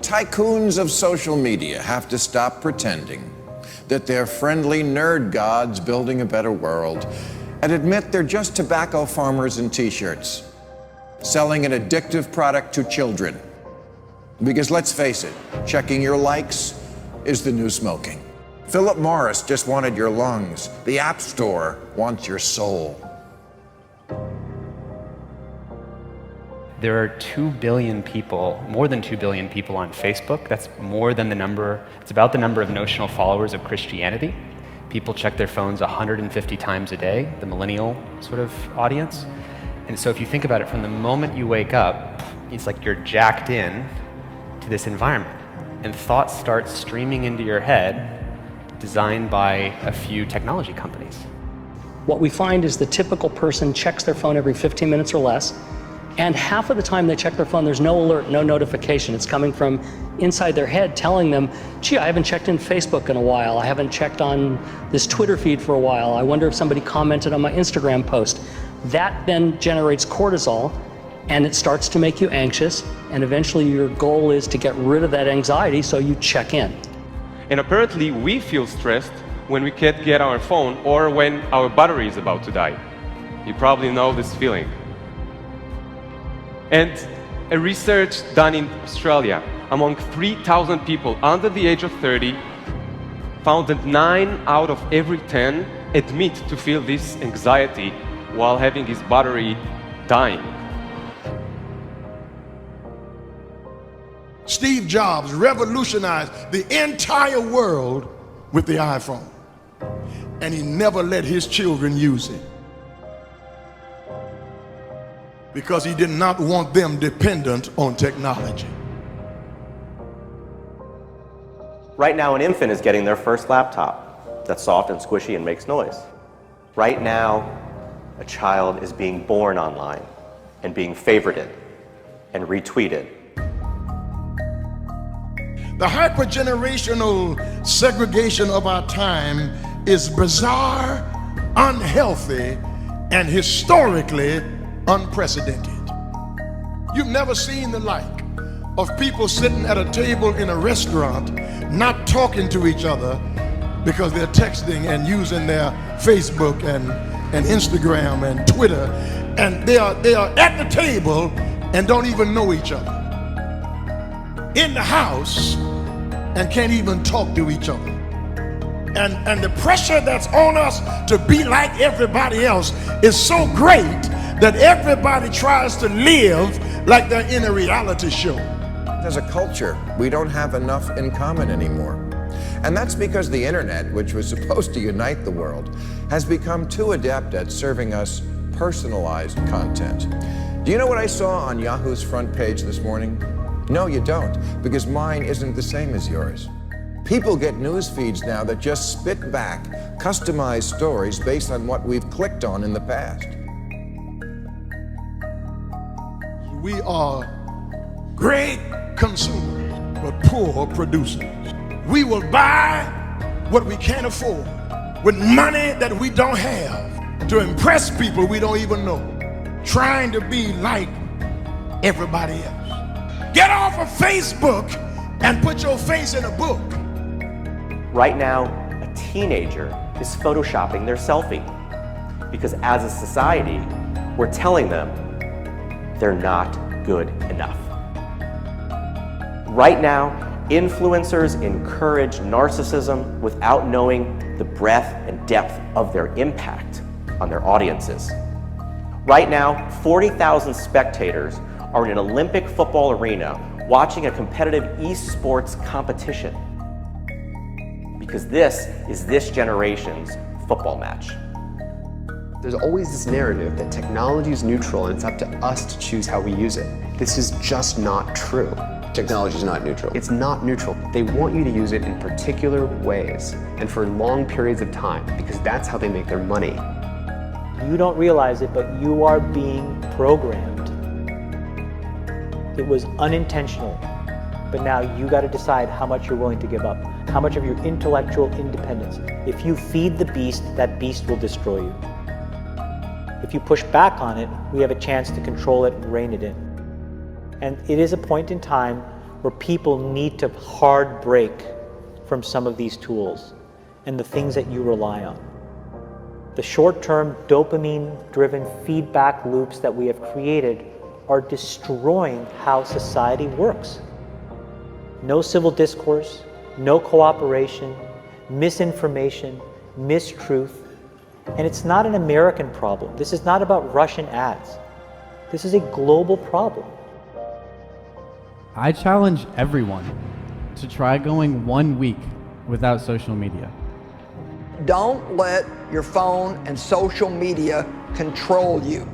tycoons of social media have to stop pretending that they're friendly nerd gods building a better world and admit they're just tobacco farmers in t-shirts, selling an addictive product to children. Because let's face it, checking your likes is the new smoking. Philip Morris just wanted your lungs. The App Store wants your soul. There are 2 billion people, more than 2 billion people on Facebook. That's more than the number, it's about the number of notional followers of Christianity. People check their phones 150 times a day, the millennial sort of audience. And so if you think about it, from the moment you wake up, it's like you're jacked in to this environment. And thoughts start streaming into your head, designed by a few technology companies. What we find is the typical person checks their phone every 15 minutes or less, and half of the time they check their phone, there's no alert, no notification. It's coming from inside their head telling them, gee, I haven't checked in Facebook in a while. I haven't checked on this Twitter feed for a while. I wonder if somebody commented on my Instagram post. That then generates cortisol, and it starts to make you anxious, and eventually your goal is to get rid of that anxiety, so you check in. And apparently we feel stressed when we can't get our phone or when our battery is about to die. You probably know this feeling. And a research done in Australia among 3,000 people under the age of 30 found that 9 out of every 10 admit to feel this anxiety while having his battery dying. Steve Jobs revolutionized the entire world with the iPhone, and he never let his children use it because he did not want them dependent on technology. Right now, an infant is getting their first laptop that's soft and squishy and makes noise. Right now, a child is being born online and being favorited and retweeted. The hypergenerational segregation of our time is bizarre, unhealthy, and historically unprecedented. You've never seen the like of people sitting at a table in a restaurant not talking to each other because they're texting and using their Facebook and Instagram and Twitter, and they are at the table and don't even know each other. In the house and can't even talk to each other. And the pressure that's on us to be like everybody else is so great that everybody tries to live like they're in a reality show. As a culture, we don't have enough in common anymore. And that's because the internet, which was supposed to unite the world, has become too adept at serving us personalized content. Do you know what I saw on Yahoo's front page this morning? No, you don't, because mine isn't the same as yours. People get news feeds now that just spit back customized stories based on what we've clicked on in the past. We are great consumers, but poor producers. We will buy what we can't afford with money that we don't have to impress people we don't even know, trying to be like everybody else. Get off of Facebook and put your face in a book. Right now, a teenager is photoshopping their selfie because as a society, we're telling them they're not good enough. Right now, influencers encourage narcissism without knowing the breadth and depth of their impact on their audiences. Right now, 40,000 spectators are in an Olympic football arena watching a competitive esports competition because this is this generation's football match. There's always this narrative that technology is neutral and it's up to us to choose how we use it. This is just not true. Technology is not neutral. It's not neutral. They want you to use it in particular ways and for long periods of time because that's how they make their money. You don't realize it, but you are being programmed. It was unintentional, but now you got to decide how much you're willing to give up, how much of your intellectual independence. If you feed the beast, that beast will destroy you. If you push back on it, we have a chance to control it and rein it in. And it is a point in time where people need to hard break from some of these tools and the things that you rely on. The short-term dopamine-driven feedback loops that we have created are destroying how society works. No civil discourse, no cooperation, misinformation, mistruth. And it's not an American problem. This is not about Russian ads. This is a global problem. I challenge everyone to try going 1 week without social media. Don't let your phone and social media control you.